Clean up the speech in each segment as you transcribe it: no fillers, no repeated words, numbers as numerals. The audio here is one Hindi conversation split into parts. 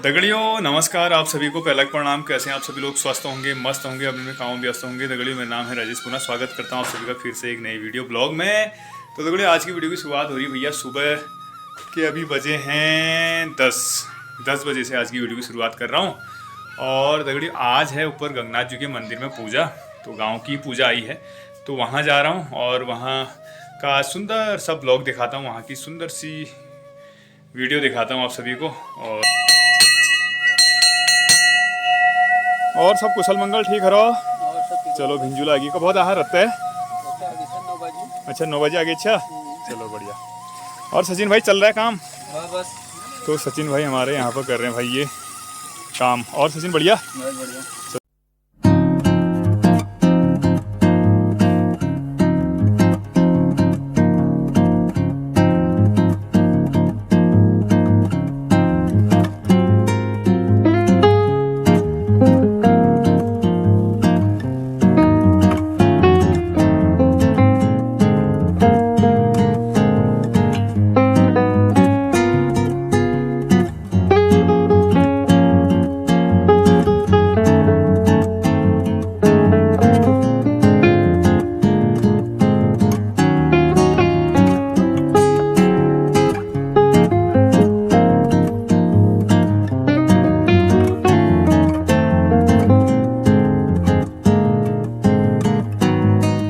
दगड़ियों नमस्कार आप सभी को पहला प्रणाम। कैसे हैं आप सभी लोग? स्वस्थ होंगे, मस्त होंगे, अपने में काम व्यस्त होंगे। दगड़ियों मेरा नाम है राजेश पुना। स्वागत करता हूं आप सभी का फिर से एक नई वीडियो ब्लॉग में। तो दगड़ियों आज की वीडियो की शुरुआत हो रही है भैया सुबह के, अभी बजे हैं 10 बजे से आज की वीडियो की शुरुआत कर रहा हूँ। और दगड़ियों आज है ऊपर गंगनाथ जी के मंदिर में पूजा, तो गाँव की पूजा आई है तो वहाँ जा रहा हूँ और वहाँ का सुंदर सा ब्लॉग दिखाता हूँ, वहाँ की सुंदर सी वीडियो दिखाता हूँ आप सभी को। और सब कुशल मंगल ठीक है रहो? चलो भिंजुला आगे का बहुत आहार रहता है। अच्छा 9 बजे आगे। अच्छा चलो बढ़िया। और सचिन भाई चल रहा है काम? बस। तो सचिन भाई हमारे यहाँ पर कर रहे हैं भाई ये काम। और सचिन बढ़िया? बढ़िया।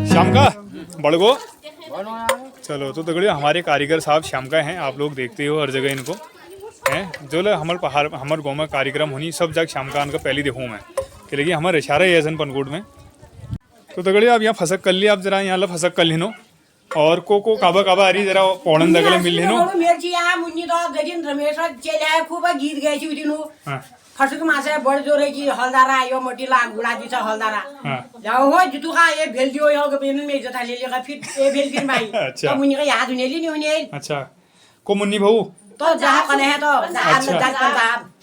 शाम का बड़गो। चलो तो दगड़ियों हमारे कारीगर साहब शाम का हैं, आप लोग देखते हो हर जगह इनको हैं। जो लोग हमारे पहाड़ हमारे गाँव में कार्यक्रम होनी सब जगह शाम का उनका पहले देखूँ मैं कि लगी हमारे इशारा है ऐसा पनकोट में। तो दगड़ियों आप यहाँ फसक कर लिया, आप जरा यहाँ ला फसक कर लेनो और को काबा काबा आ रही जरा पौड़न दगड़े मिल लेनो। फसुक मासे बड़ जोरे की हलदारा यो मोटी ला गुलाबी सा हलदारा जाओ हो जुतु का ये भेल दियो यो के बेन में जता ले लेगा फिर ये भेल दिन भाई। अच्छा तो मुन्नी का याद नहीं ली नहीं उन्हें। अच्छा को मुन्नी भाऊ तो जहाँ कने है तो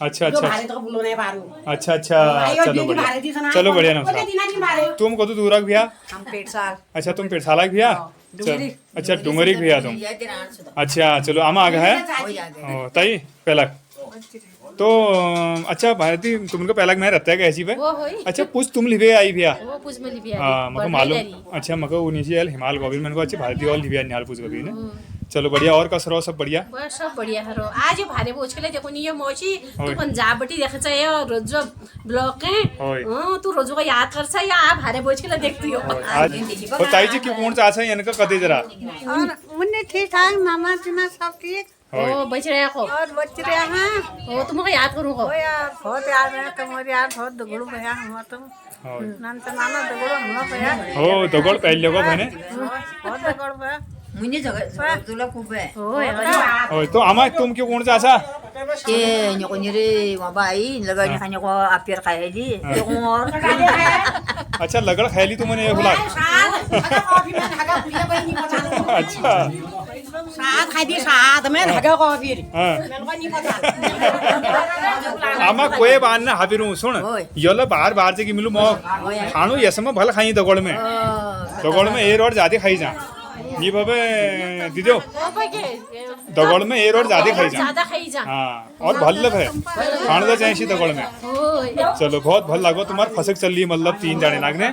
अच्छा जो भारे तो बुलो नहीं पारू। अच्छा चलो बढ़िया, चलो बढ़िया नमस्कार। तुम को तो दूर भैया? हम पेट साल। अच्छा तुम पेटसाला भैया? अच्छा डूंगरी भैया तुम? अच्छा चलो आमा आगे है तई पहला तो अच्छा भारती तुमको पहला मैं रहता है कैसी पे? अच्छा पूछ तुम लिवे आई भैया? हाँ मको मालूम। अच्छा मको उन्हीं हिमाल गोविंद मैंने को अच्छा भारती और लिविया निहाल पूछ गोविंद ने। चलो बढ़िया। और कसरो सब बढ़िया? सब बढ़िया हरो। आज ये भारे बोझ के लिए देखो नहीं ये मौसी तू पंजाब बटी देखे चाहिए और रोजो ब्लॉक है। हां तू रोजो को याद कर सा या आप भारे बोझ के लिए देखती हो। आज बताई जी क्यों कौन चाचा है इनका कदे जरा? और मुन्ने ठीक ठाक मामा जीना सब ठीक। ओ बच रहे को और बच रहे हैं। ओ तुमको याद करूँ को? ओ यार बहुत याद है तुम्हारी यार बहुत दगड़ू भैया हम तुम नाना दगड़ू हम भैया। ओ दगड़ पहले को बहने बहुत दगड़ भैया मुझे जगह तुला खूब है। ओ तो आमा तुम क्यों कौन चाचा? के न्योको निरे वबाई लगा नि खाने को अपियर खाएली और अच्छा लगड़ खैली तुमने ये बुला? अच्छा साथ खाई दी साथ में धागा को फिर आमा कोई बात ना हाबिरू सुन योला बार बार से की मिलू मो खाणो यसम भल खाई दगड़ में एर और ज्यादा खाई जा ये बाबे दीदो दगड़ में एर और ज्यादा खाई जा। हाँ और भल है खाने तो चाहिए दगड़ में। चलो बहुत भल लागो तुम्हार फसक चल रही मतलब 3 जाने नागने।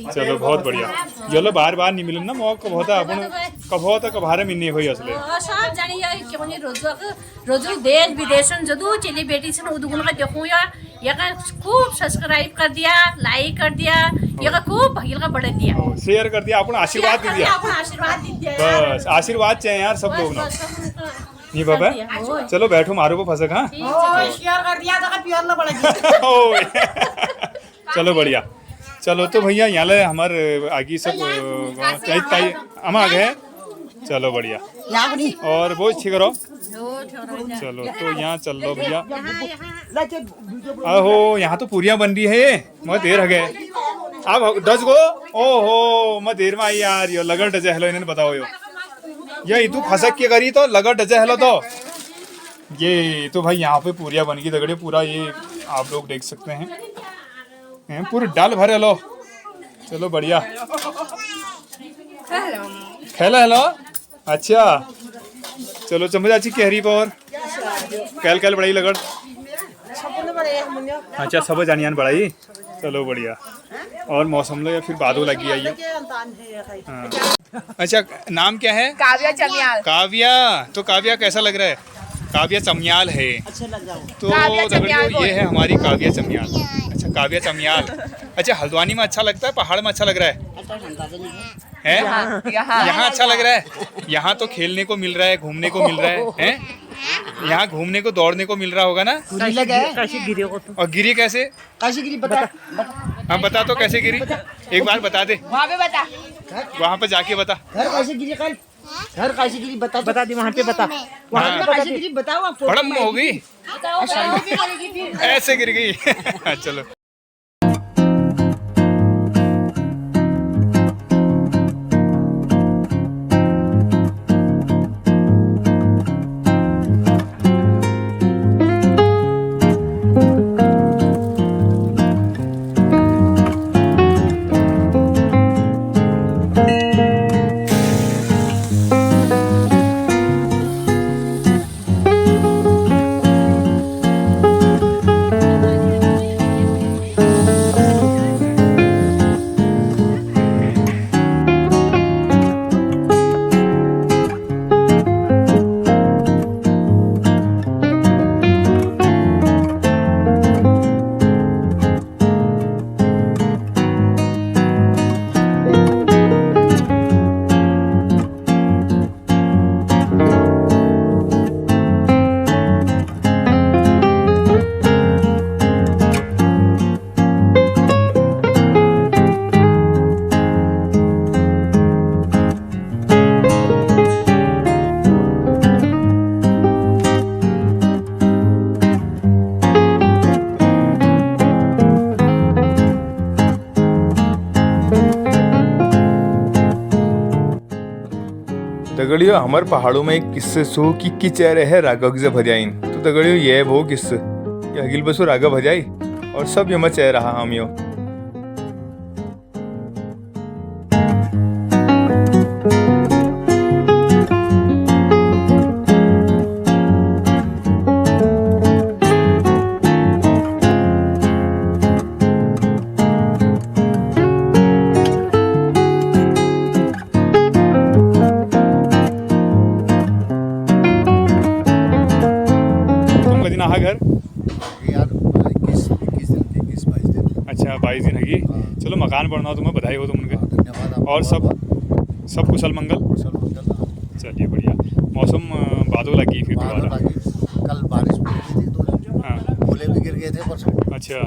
चलो बहुत बढ़िया। योलो बार बार नहीं मिलन ना मो को बहुत अपन कभो तो कभारे मिलने होई असले सब जानी या क्यों नहीं रोजो देश विदेशन जदू चली बेटी से उदगुन का देखूं या का खूब सब्सक्राइब कर दिया, लाइक कर दिया, या का खूब भगील का बढ़ा दिया, शेयर कर दिया, अपन आशीर्वाद दे दिया। बस आशीर्वाद चाहिए यार सब लोग ना नहीं बाबा। चलो बैठो मारो को फसक। हाँ शेयर कर दिया तो प्योर ला बढ़ा। चलो बढ़िया। चलो तो भैया यहाँ ले हमारे आगे सब हम आ गए। चलो बढ़िया। और वो ठीक करो। चलो तो यहाँ चल लो भैया। अहो यहाँ तो पूरियाँ बन रही है मगर देर हो गए। अब 10 गो ओहो मैं देर में आई यार। यो लगड़ डजे हेलो इन्हें बताओ यो ये तू फसक के करी तो लगड़ डजे हेलो तो ये तो भाई यहाँ पे पूरियाँ बन गई दगड़े पूरा। ये आप लोग देख सकते हैं पूरी डाल भरे लो। चलो बढ़िया। खेला हेलो अच्छा चलो चम्मच अच्छी कहरी पर कैल कैल बड़ाई लगड़ अच्छा सब जानियान बढ़ाई, चलो बढ़िया। और मौसम लो या फिर बादल लगी आई है। हाँ। अच्छा नाम क्या है? काव्या चमियाल। काव्या, तो काव्या कैसा लग रहा है? काव्या चमियाल है। तो दगड़ियों ये है हमारी काव्या चमियाल। अच्छा काव्या चमियाल। अच्छा हल्द्वानी में अच्छा लगता है, पहाड़ में अच्छा लग रहा है? यहाँ अच्छा लग रहा है। यहाँ तो खेलने को मिल रहा है, घूमने को मिल रहा है? यहाँ घूमने को दौड़ने को मिल रहा होगा ना? और गिरी कैसे? हाँ बता तो कैसे गिरी, एक बार बता दे। वहाँ पे बता, वहाँ पे जाके बता। घर कैसे गिरी कल? घर कैसे गिरी बता दे, वहाँ पे बता। वहाँ पे कैसे गिरी बताओ आप। बड़म हो गई, ऐसे गिर गई। चलो दगड़ियों हमारे पहाड़ों में एक किस्से सो कि चेहरे है रागग से भजाइन। तो दगड़ियों ये वो किस्से कि अगिल बसो रागा भजाई और सब यमा चेह रहा हम यो। घर यार 21-22 दिन। अच्छा 22 दिन है। चलो मकान बढ़ना हो तुम्हें बधाई हो तुम उनके। धन्यवाद। और सब कुशल मंगल। चलिए बढ़िया। मौसम बादल लगी फिर दोबारा। कल बारिश हुई थी, तो हाँ ओले भी गिर गए थे परसों। अच्छा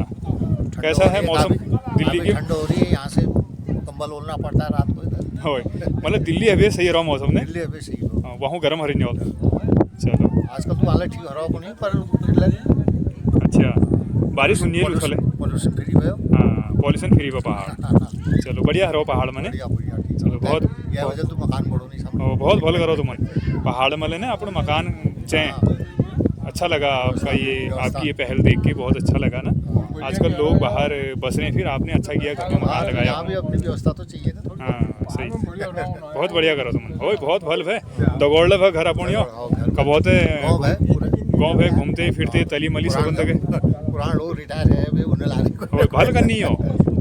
कैसा है मौसम दिल्ली की? ठंड हो रही है, यहाँ से कंबल ओढ़ना पड़ता है रात को इधर। होय मतलब दिल्ली अभी सही रहा मौसम ने? दिल्ली अभी सही हो। हाँ, वहाँ गर्म हरी नहीं चलो आजकल तो हालत ठीक हो रहा नहीं, पर अच्छा बारिश सुनिए पॉल्यूशन फ्री हुए। हाँ पॉल्यूशन फ्री हुआ पहाड़। चलो बढ़िया रहो पहाड़ में। चलो बहुत यह वजह तो मकान बढ़ो नहीं सब बहुत भल करो तुम पहाड़ में लेने अपना मकान चें। अच्छा लगा आपका ये आपकी ये पहल देख के, बहुत अच्छा लगा ना। आजकल लोग बाहर बस रहे हैं, फिर आपने अच्छा किया घर में मकान लगाया। यहाँ भी अपनी व्यवस्था तो चाहिए ना थोड़ी। हाँ सही बहुत बढ़िया करो तुम। ओए बहुत भल है दगोड़ ले घर अपन कबोते गाँव है घूमते फिरते तली मली सबंध के पुराने लोग रिटायर है वे उन्हें लाने को भल करनी हो।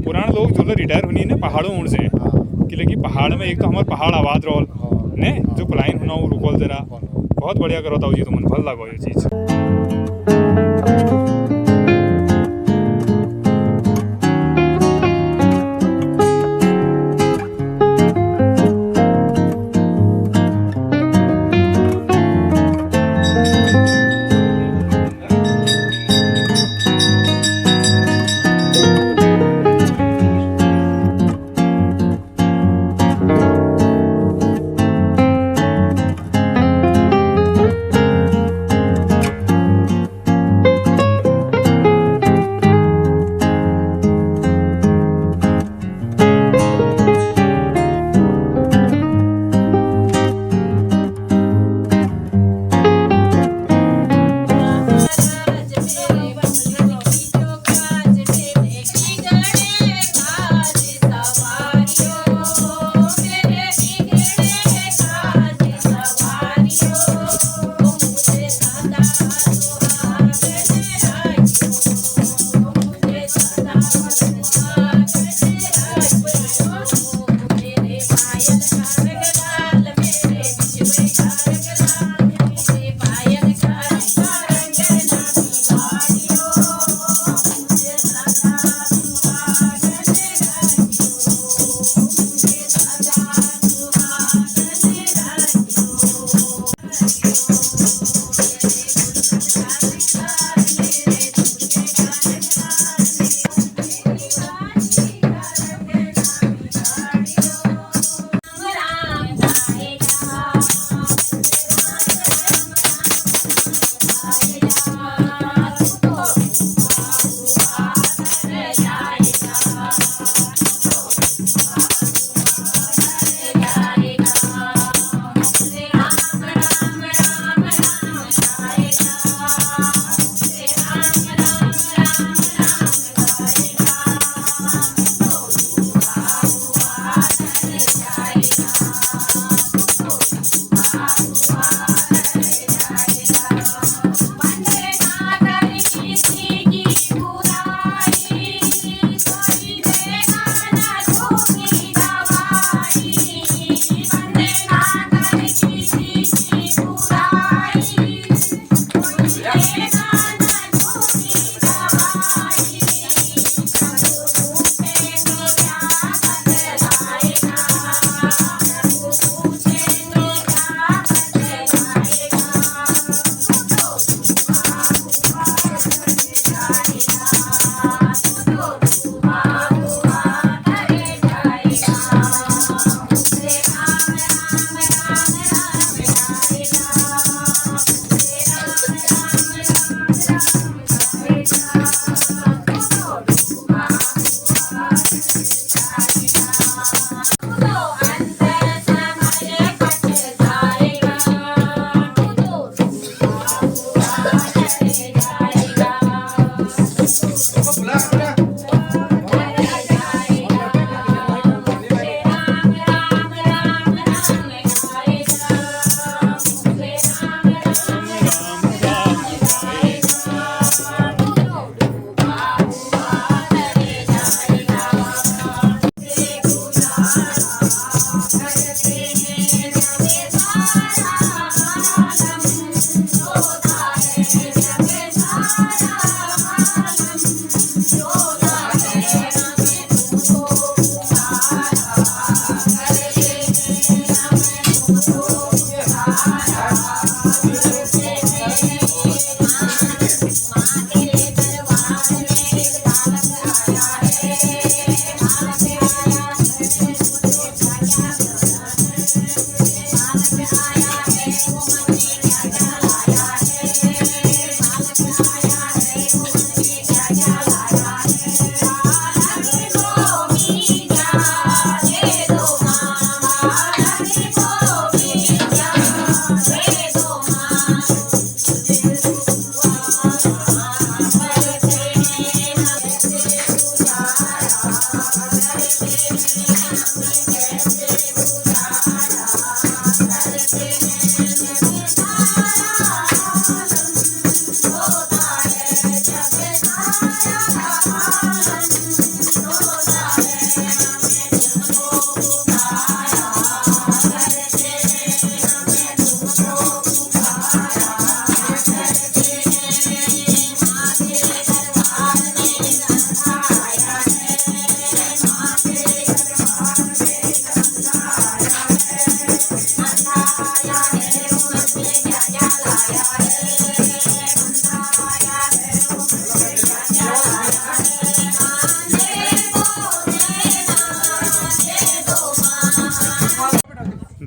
पुराने लोग जो रिटायर होनी है पहाड़ों उड़ से कि लेकिन पहाड़ में एक तो हमारे पहाड़ आबाद रोल ने जो पलायन होना वो रुकोल जरा बहुत बढ़िया करो ताऊ जी तुम भल लगो ये चीज़।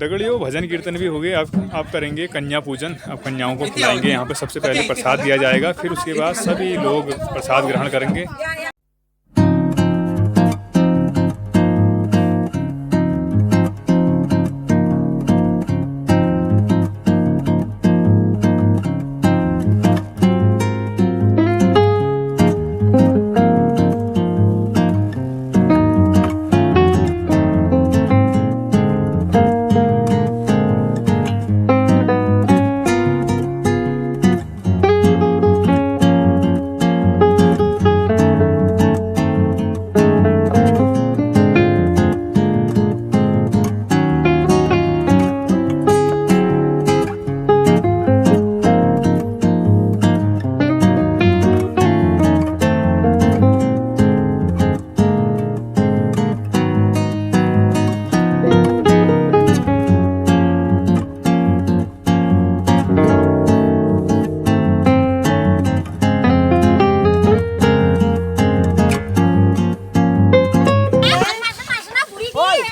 दगड़ियों भजन कीर्तन भी हो गए। अब आप करेंगे कन्या पूजन। अब कन्याओं को खिलाएंगे। यहाँ पे सबसे पहले प्रसाद दिया जाएगा, फिर उसके बाद सभी लोग प्रसाद ग्रहण करेंगे।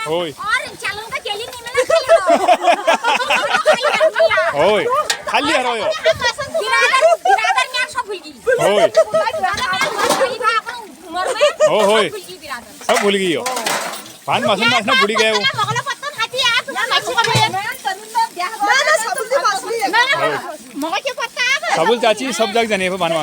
ओय ओय खाली हरायो ओय ओ होय सब भूल गई हो पान मासन मासना बुड़ी गए हो सबुल चाची सब जग जाने हो बानवा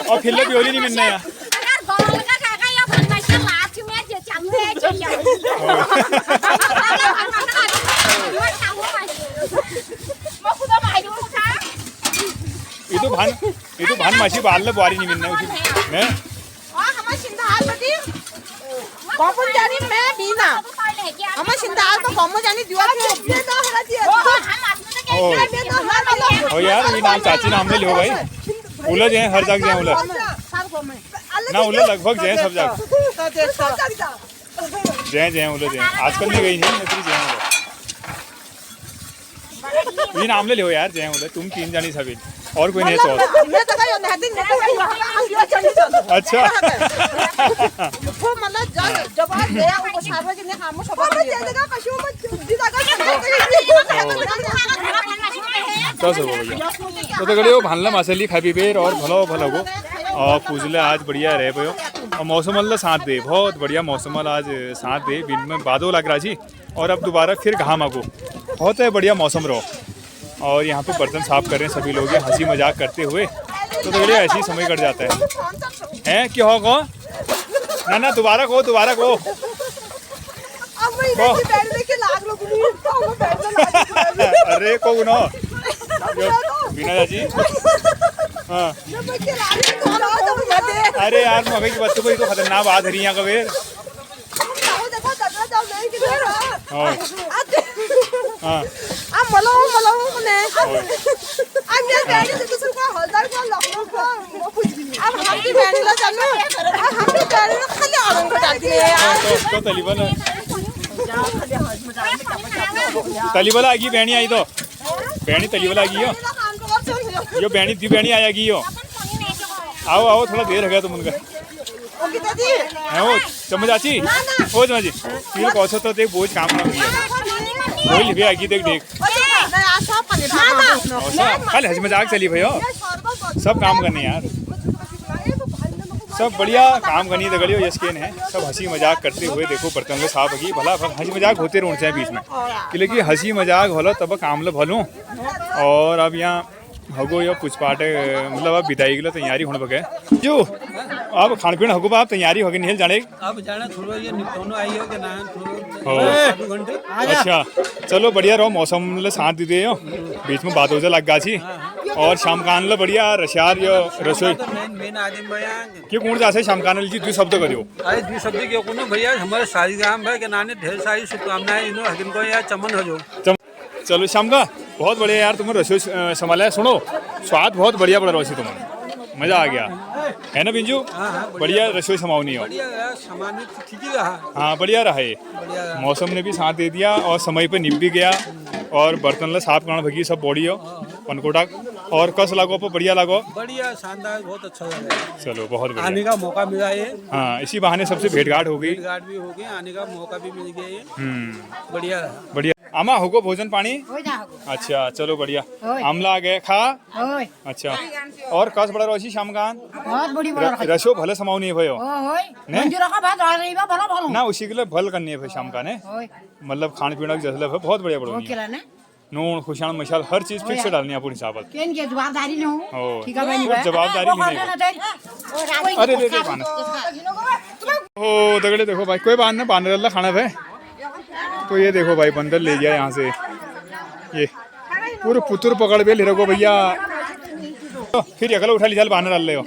और खिल्ले भी होली नहीं मिलना यार ये तो भान मासी बाल बुआरी नहीं मिलना उसी मैं हमार सिंधाल बदी कौन जानी मैं बीना हमार सिंधाल तो कौन जानी दिवा के तो हरा दिया ओ यार ये नाम चाची नाम ले लो भाई उलझ हैं हर जगह हैं उलझ ना उलझ लगभग जय सब जगह जय जय उलझ हैं आजकल नहीं गई नहीं नौकरी जय उलझ ये नाम ले लो यार जय उलझ तुम तीन जानी सभी और कोई नहीं तो अच्छा तो दगड़ियों भानला मासेली खाबी बेर और भलो भलो को और पूजले आज बढ़िया रह पो और मौसम अल्लाह साथ दे बहुत बढ़िया मौसम आज साथ दे दिन में बादल लग रहा जी और अब दोबारा फिर घाम आगो बहुत है बढ़िया मौसम रहो और यहाँ पे बर्तन साफ कर रहे हैं सभी लोग हंसी मजाक करते हुए तो दगड़ियों ऐसे ही समय कट जाता है हैं क्या हो कहो ना दोबारा को अरे को ना बीना जी हाँ मैं चला रही हूं तो मजे अरे यार मगे की बच्चों को ही तो खतरनाक बात हरी यहाँ कबीर देखो ददरा जाओ नहीं कि हाँ हाँ अब मलो ने अब ये गाड़ी से किसी का हलदार का लखनऊ का अब हम भी बैठे ला चलो अब हम भी बैठे ला खाली आनंद को डालती है यार तो तलीबला आएगी बहनी आई तो बहनी तलीबला आएगी यो बहनी दी बहनी आएगी यो आओ आओ थोड़ा देर हो गया तुम उनका है वो चम्मच आची ओ चम्मच ये कौशल तो देख बोझ काम कर दिया कोई लिपि आएगी देख देख कल हज मजाक चली भैया सब काम करने यार सब बढ़िया काम करनी दगड़ियो यशकेन है सब हंसी मजाक करते हुए देखो बर्तन में साफ होगी भला हंसी मजाक होते रहने चाहिए बीच में क्योंकि हंसी मजाक होलो तब काम लो भलो और अब यहाँ हगो यो कुछ पार्ट मतलब अब विदाई के लिए तैयारी होने बगे जो अब खान पीन हगो आप तैयारी होगी नहीं जाने अब जाना थोड़ा ये दोनों आई हो के ना हो अच्छा चलो बढ़िया रहो मौसम ले साथ दी दे बीच में बात हो जा लग गा छी और शाम कान ले बढ़िया रशार यो रसोई मेन आदमी भैया क्यों कौन जासे शाम कान जी दो शब्द करियो अरे दो शब्द के कोनो भैया हमारे सारी गांव भाई के नाने ढेर सारी शुभकामनाएं इनो हकिन को यार चमन हो जो चलो शाम का बहुत बढ़िया यार तुम्हें रसोई संभाला सुनो स्वाद बहुत बढ़िया पड़ रहा है तुम्हें मजा आ गया है ना बिंजू बढ़िया रसोई समावनी हो बढ़िया सामान ठीक ही रहा हाँ बढ़िया रहा ये मौसम ने भी साथ दे दिया और समय पे निप भी गया और बर्तन ला साफ करना भगी सब बॉडी हो पनकोटा और कस लागो पर बढ़िया लागो बढ़िया शानदार बहुत अच्छा लगा चलो बहुत बढ़िया आने का मौका मिला है हाँ इसी बहाने सबसे भेंट घाट हो गई गार्ड भी हो गए आने का मौका भी मिल गया है बढ़िया बढ़िया आमा होगो भोजन पानी अच्छा चलो बढ़िया आमला आ गए खा अच्छा और कस बड़ा रोशी शाम का बहुत बड़ी रसो भले समावनी है भयो मंजूरा का बात आ रही है भला भलो ना उसी के लिए भल करनी है भाई शाम का ने मतलब खान पीना की जैसे बहुत बढ़िया बढ़ोनी है नून खुशान मसाल हर चीज फिक्स से डालनी है अपनी हिसाब से केन के जवाबदारी न हो ठीक है भाई जवाबदारी नहीं अरे ले ओ दगड़े देखो भाई कोई बात ना बांधर अल्लाह खाना है तो ये देखो भाई बंदर ले गया यहाँ से ये पूरे पुत्र पकड़ के ले रखो भैया तो फिर अगला उठा लीजिए बानर अल्ले हो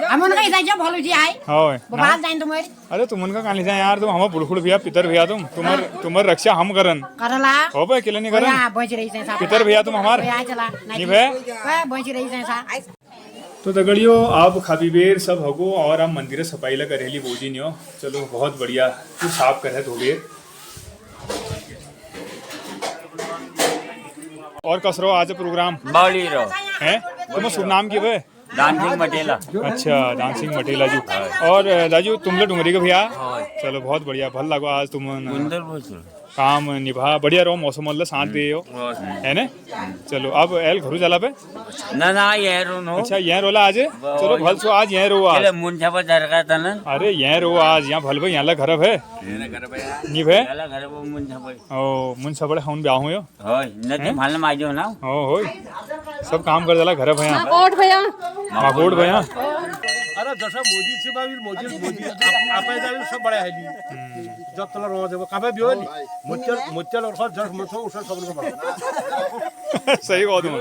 हम उनका इधर जब भलो जी आए हाँ बात जाइन तुम्हारी अरे तुम उनका कहाँ ले जाए यार तुम हम बुड़खुड़ भैया पितर भैया तुम तुम्हार रक्षा हम करन करला हो भाई अकेले नहीं करन बच रही से साहब पितर भैया तुम हमार चला नहीं भाई बच रही से साहब तो दगड़ियों आप खाबी बेर सब हगो और हम मंदिर सफाई ला करेली बोझी नहीं हो चलो बहुत बढ़िया तू साफ करे धो बेर और कसरो आज प्रोग्राम बावली रो है तुम्हें शुभ नाम की भाई डांसिंग मटेला अच्छा डांसिंग मटेला जी और राजू तुम लोग डुंगरी के भैया चलो बहुत बढ़िया भल लगो आज तुम काम निभा बढ़िया रहो मौसम मतलब साथ दे हो है ना चलो अब एल घरू चला पे ना ये रो नो अच्छा यहाँ रोला आज चलो भल सो आज यहाँ रो आज मुंजा पर दरका तन अरे यहाँ रो आज यहाँ भल भाई यहाँ ला घर है नहीं भाई घर वो मुंजा पर ओ मुन सब बड़े हम ब्याह हो होय न ते माल माजो ना ओ होय सब काम कर देला घर भैया कोट भैया माकोट भैया अरे जैसा मोदी से बाबी मोदी आपे जाबी सब बड़ा है जी जब तला रो जब काबे बियोली मुच्चल और जस मसो उस सब को बड़ा सही कहो तुम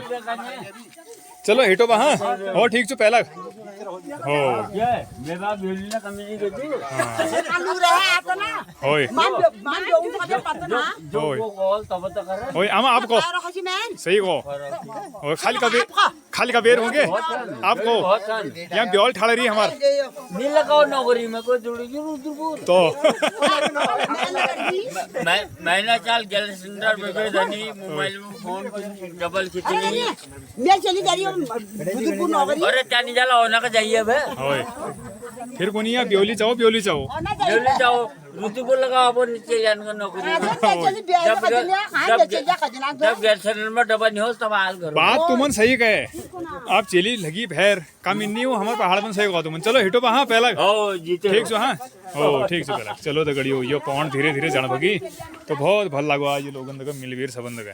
चलो हिटो बा हाँ हो ठीक छो पहला हो ये मेरा बियोली ना कमी के तू चालू रहे आपको ना होय मान जो उनको के पता ना जो वो कॉल तब तक कर होय आमा आपको रखी मैन सही को और खाली का बेर होंगे आपको यहाँ ब्योल ठाड़ रही है हमार नील का नौकरी में कोई जुड़ी जरूर तो मैं ना चाल गैस सिलेंडर में कोई धनी मोबाइल में फोन डबल कितनी मैं चली जा रही हूं बुजुर्ग नौकरी अरे चानी जाला होना का चाहिए बे होय फिर कोनी है ब्योली चाहो जल्दी जाओ ऋतु को लगा वो नीचे जाने का नौकरी जब गैस सिलेंडर में डब्बा नहीं हो तब हाल करो बात तुमन सही कहे आप चली लगी भैर कम इन्नी हो हमारे पहाड़ में सही कहो तुमन चलो हिटो हाँ पहला ओ जीते ठीक सो हाँ ओ ठीक से पहला चलो तो गड़ी हो ये पौन धीरे धीरे जान भगी तो बहुत भल लागो आज ये लोगन का मिलवीर संबंध का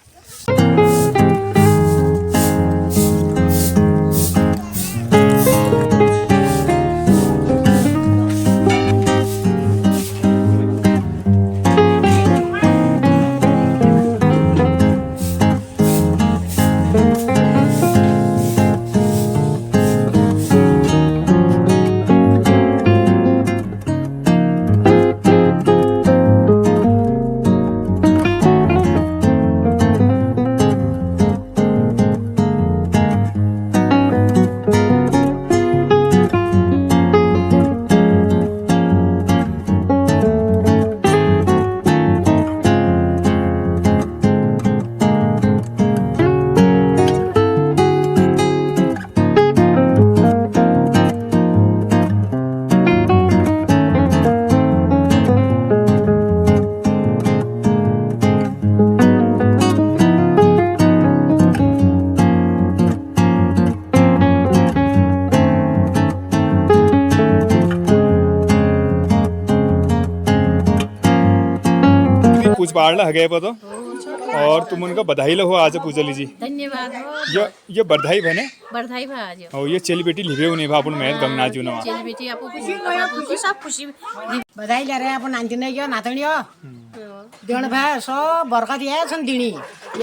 पुष्पाड़ हगे पर तो और तुम उनका बधाई लो आज पूजा लीजिए। धन्यवाद ये बधाई बहने बधाई भाज और ये चली बेटी लिवे उन्हें अपन मैं गंगना जी ना चल बेटी आपको खुशी सब खुशी बधाई ले रहे आपण नांदिने यो नातणियो देण भाई सब बरकत या छन् दिनी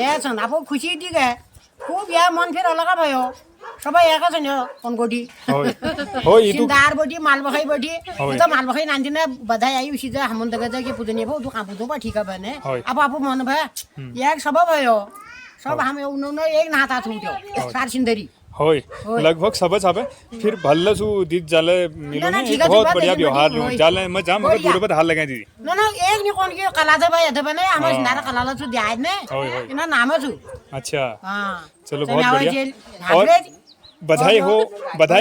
या छन् आपण खुशी दी गए खूब या मन फेर अलग भयो सबै याका छन् यो कोनकोटी हो ये तू सिंदार बोटी मालबखै बोटी त मालबखै नांदिने बधाई आई उसी जा हमन दगे के पूजनी भो दुका बुदो बा ठीक बने अब मन भए एक सब भयो सब हम उन एक नाता थुट्यो सार सिंदरी होय लगभग सब छापे फिर भल्ल सु दीद जाले मिलो ने ठीक है, बहुत बात बढ़िया है, व्यवहार लो होय। जाले मैं जा मगर दूर पर हाल लगाई दीदी न एक नि कोन के कला दे भाई दे बने हम सिंदार कला छु दिया ने होय, होय। इना नाम छु अच्छा हां चलो बहुत बढ़िया और बधाई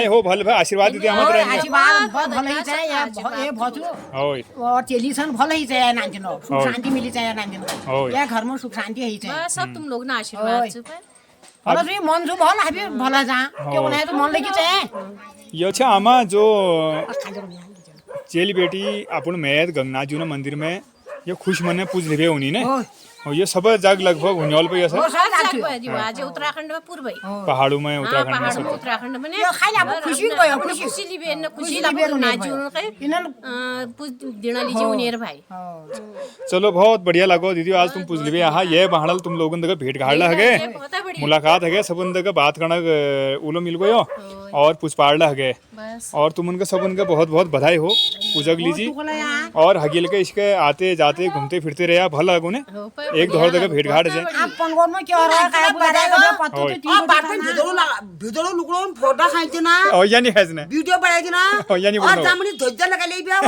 हो भल भाई आशीर्वाद दीदी हम और रहेंगे आशीर्वाद बहुत भल ही चाहे ये भछु होय और टेलीसन भल ही चाहे नांदिनो सुख होय। शांति मिली चाहे नांदिनो होय। या घर में सुख शांति ही चाहे बस सब तुम लोग ना आशीर्वाद छु और भी मन जो भल हाबी भला जा क्यों नहीं तो मन लेके चाहे ये अच्छा आमा जो चेली बेटी अपन मैद गंगनाथ जी ना मंदिर में ये खुश मने पूज लिवे उन्हीं ने और ये सब जग लगभग हुन्योल पे ऐसा वो सब सब भाजी आज उत्तराखंड में पूर्व पहाड़ों में उत्तराखंड में पहाड़ में सब उत्तराखंड में यो खाली अब खुशी गयो खुशी खुशी लिबे न खुशी लिबे लिबे उन्हें नाजी उनके इनन पूज देना लीजिए उनेर भाई चलो बहुत बढ़िया लगो दीदी आज तुम पूछ लिवे यहाँ ये बहाड़ल तुम लोगों दगे भेंट घाड़ला हगे बहुत बढ़िया मुलाकात हगे सब उनके बात करना उलो मिल गयो और पुष्पाड़ला हगे बस और तुम उनके सब उनके बहुत बहुत बधाई हो पूजक लीजिए और हगील के इसके आते जाते घूमते फिरते रहे भल लगो ने एक दोहर जगह भेंट घाट जाए आप पंगोर में क्या रहा काय बधाई को पत्तो होय। तो तीन बाटन भिदरो लुकड़ो फोटो खाइते ना और यानी है इसने वीडियो बनाइते ना यानी और बोलो जामनी ध्वजा लगा ले बिया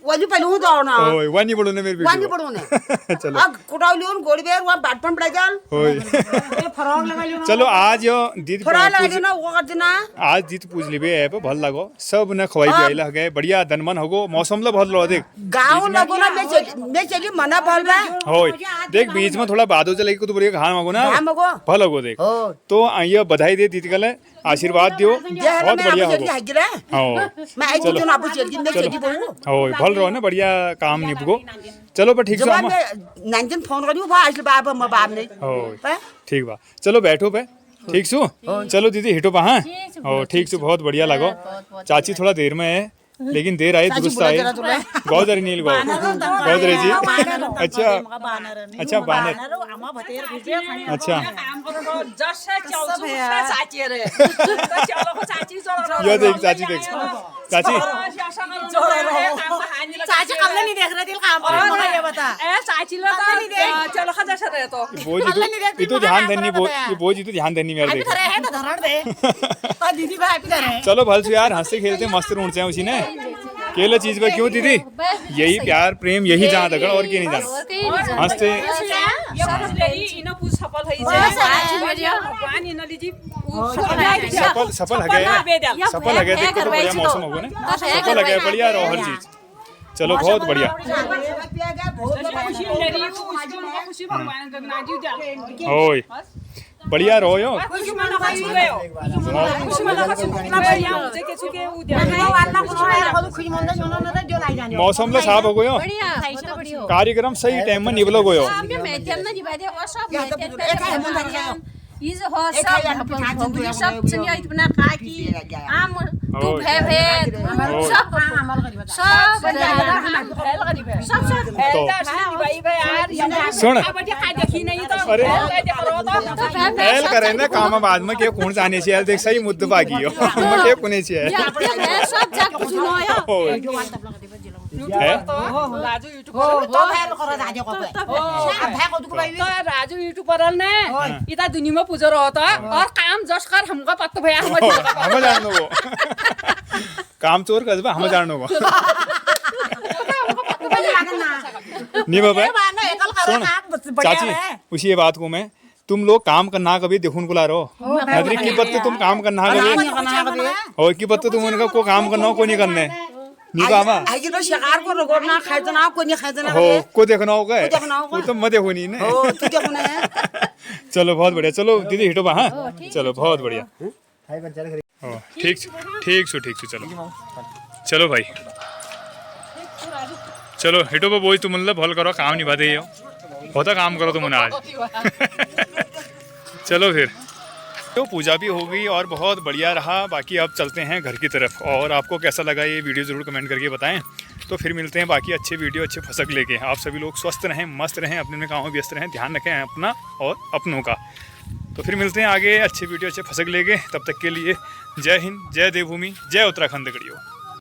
वजी पहले हूं दो ना ओए वानी बोलो ने मेरे वानी वीडियो पड़ो ने चलो अब कुटावलियोन गोड़बेर वा बाटपन पड़ा जाल ओए ये फराग लगा लियो चलो आज यो दीदी थोड़ा लगा पूज देना वो कर देना आज दीदी पूज लिबे है पे भल लगो सब ने खवाई पियाइला हगे बढ़िया धनमन होगो मौसम ला बहुत लो देख गांव लोगों ना मैं चली मना बोल बा होय देख बीच में थोड़ा बादल चले को तो बढ़िया घाम होगो ना घाम होगो। भल होगो देख हो तो ये बधाई दे दीदी कले आशीर्वाद दियो बहुत बढ़िया जल्दी होगो हागिरा हाँ मैं आई तो ना आपको जल्दी मैं चली बोलूं होय भल रहो ना बढ़िया काम निपगो चलो पर ठीक से जवाब हम में नांजन फोन करियो भा असले बाबा म बाप ने होय ठीक बा चलो बैठो पे ठीक सु चलो दीदी हिटो पा हाँ ओ ठीक सु बहुत बढ़िया लगो चाची थोड़ा देर में है लेकिन देर आई दुरुस्त आई गौदरी नील गौ गौदरी जी अच्छा अच्छा बानर अच्छा यो देख चाची देख चाची चाची कल्ले नहीं देख रहे दिल काम पर मुझे ये बता बोझ तो ध्यान देनी ये बोझ तो ध्यान देनी मेरे देख धरे है तो धरण दे और दीदी भाई भी धरे चलो भल से यार हंसते खेलते मस्त ऊँचे उसी ने केला चीज पे क्यों दीदी यही प्यार प्रेम यही जहाँ तक और क्या नहीं जाना हंसते सफल हगे देख तो बढ़िया मौसम होगा ना सफल हगे बढ़िया रहो हर चीज चलो बहुत बढ़िया ओए बढ़िया रहो यो मौसम ला साफ हो गयो बढ़िया बहुत बढ़िया कार्यक्रम सही टाइम में निवलो गयो इज हो सब चनिया इतना काकी आम तू भे सब सुन अरे एल करे ना काम बाद में के कौन जाने से देख सही मुद्दे बाकी हो मैं के कोने से है सब जग सुनाया है तो भाई करो दादी को अब भाई को भाई राजू यूट्यूबर ने इता दुनिया में पूजा रहता और काम जस कर हमको पत्तो भैया हम जाननो को काम चोर कर हम जाननो को नहीं बाबा सुन चाची उसी बात को मैं तुम लोग काम करना कभी देखून को ला रहो नदरी की पत्ते तुम काम करना कभी और की पत्ते तुम उनका को काम करना को नहीं करने नहीं बाबा आगे तो शिकार को रोग ना खाते ना कोई नहीं खाते ना हो को देखना होगा वो तो मत देखो नहीं हो तू देखना है चलो बहुत बढ़िया चलो दीदी हिटो बा हाँ चलो बहुत बढ़िया ठीक ठीक सु चलो चलो भाई चलो हिटो पे बोझ तुम मतलब भल करो, काम निभा दे होता काम करो तुमने आज। चलो फिर तो पूजा भी हो गई और बहुत बढ़िया रहा। बाकी अब चलते हैं घर की तरफ। और आपको कैसा लगा ये वीडियो ज़रूर कमेंट करके बताएं। तो फिर मिलते हैं बाकी अच्छे वीडियो अच्छे फसक लेके। आप सभी लोग स्वस्थ रहें, मस्त रहें, अपने कामों में व्यस्त रहें, ध्यान रखें अपना और अपनों का। तो फिर मिलते हैं आगे अच्छे वीडियो अच्छे फसक लेके। तब तक के लिए जय हिंद, जय देवभूमि, जय उत्तराखंड दगड़ियों।